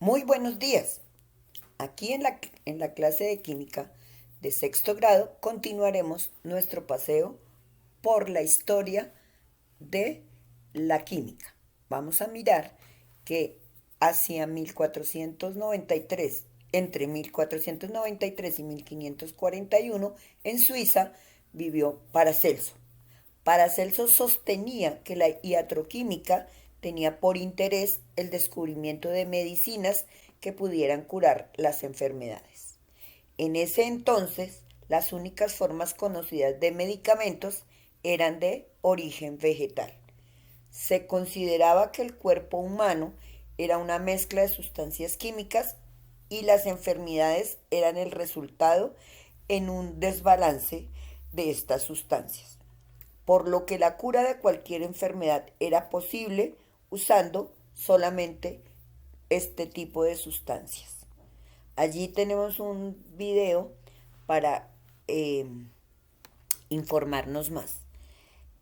Muy buenos días. Aquí en la clase de química de sexto grado continuaremos nuestro paseo por la historia de la química. Vamos a mirar que hacia 1493, entre 1493 y 1541, en Suiza vivió Paracelso. Paracelso sostenía que la iatroquímica tenía por interés el descubrimiento de medicinas que pudieran curar las enfermedades. En ese entonces, las únicas formas conocidas de medicamentos eran de origen vegetal. Se consideraba que el cuerpo humano era una mezcla de sustancias químicas y las enfermedades eran el resultado en un desbalance de estas sustancias, por lo que la cura de cualquier enfermedad era posible usando solamente este tipo de sustancias. Allí tenemos un video para eh, informarnos más.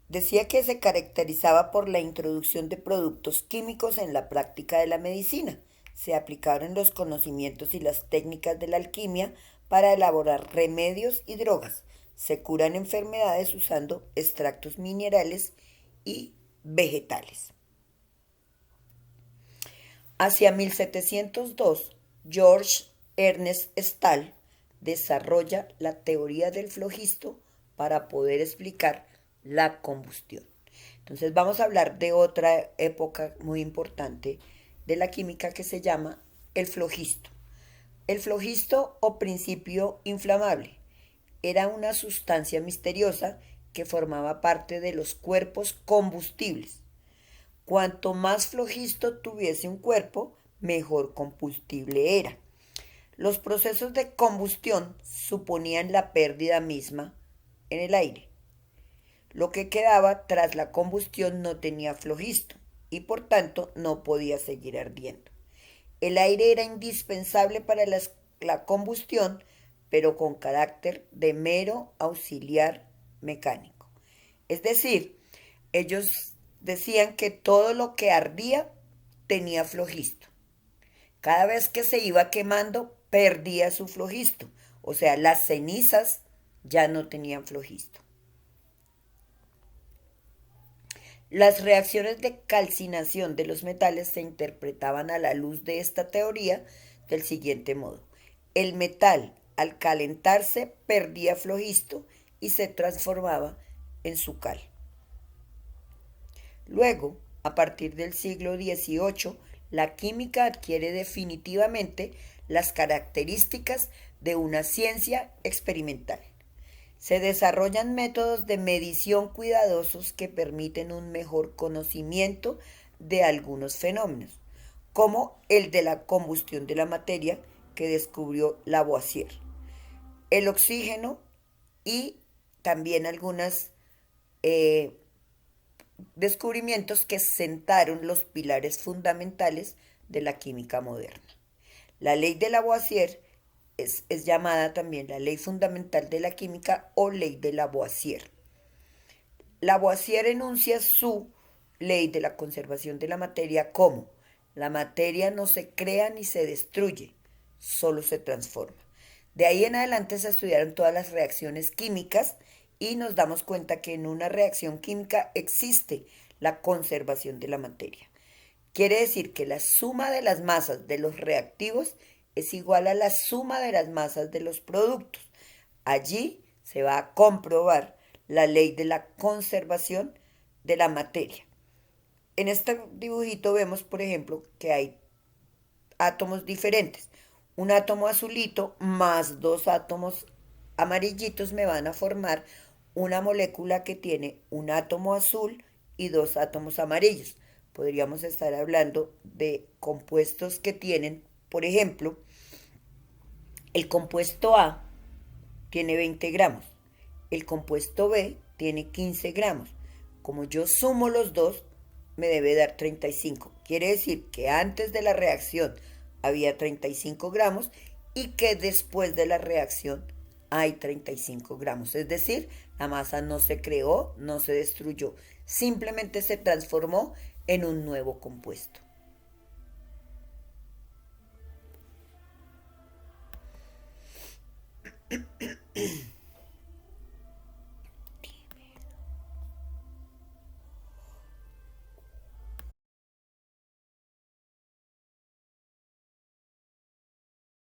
Decía que se caracterizaba por la introducción de productos químicos en la práctica de la medicina. Se aplicaron los conocimientos y las técnicas de la alquimia para elaborar remedios y drogas. Se curan enfermedades usando extractos minerales y vegetales. Hacia 1702, George Ernest Stahl desarrolla la teoría del flogisto para poder explicar la combustión. Entonces vamos a hablar de otra época muy importante de la química que se llama el flogisto. El flogisto o principio inflamable era una sustancia misteriosa que formaba parte de los cuerpos combustibles. Cuanto más flogisto tuviese un cuerpo, mejor combustible era. Los procesos de combustión suponían la pérdida misma en el aire. Lo que quedaba tras la combustión no tenía flogisto y por tanto no podía seguir ardiendo. El aire era indispensable para la combustión, pero con carácter de mero auxiliar mecánico. Es decir, ellos decían que todo lo que ardía tenía flogisto. Cada vez que se iba quemando, perdía su flogisto. O sea, las cenizas ya no tenían flogisto. Las reacciones de calcinación de los metales se interpretaban a la luz de esta teoría del siguiente modo. El metal, al calentarse, perdía flogisto y se transformaba en su cal. Luego, a partir del siglo XVIII, la química adquiere definitivamente las características de una ciencia experimental. Se desarrollan métodos de medición cuidadosos que permiten un mejor conocimiento de algunos fenómenos, como el de la combustión de la materia que descubrió Lavoisier, el oxígeno y también algunos descubrimientos que sentaron los pilares fundamentales de la química moderna. La ley de Lavoisier es llamada también la ley fundamental de la química o ley de Lavoisier. Lavoisier enuncia su ley de la conservación de la materia como: la materia no se crea ni se destruye, solo se transforma. De ahí en adelante se estudiaron todas las reacciones químicas y nos damos cuenta que en una reacción química existe la conservación de la materia. Quiere decir que la suma de las masas de los reactivos es igual a la suma de las masas de los productos. Allí se va a comprobar la ley de la conservación de la materia. En este dibujito vemos, por ejemplo, que hay átomos diferentes. Un átomo azulito más dos átomos amarillitos me van a formar una molécula que tiene un átomo azul y dos átomos amarillos. Podríamos estar hablando de compuestos que tienen, por ejemplo, el compuesto A tiene 20 gramos, el compuesto B tiene 15 gramos. Como yo sumo los dos, me debe dar 35. Quiere decir que antes de la reacción había 35 gramos y que después de la reacción hay 35 gramos. Es decir, la masa no se creó, no se destruyó, simplemente se transformó en un nuevo compuesto.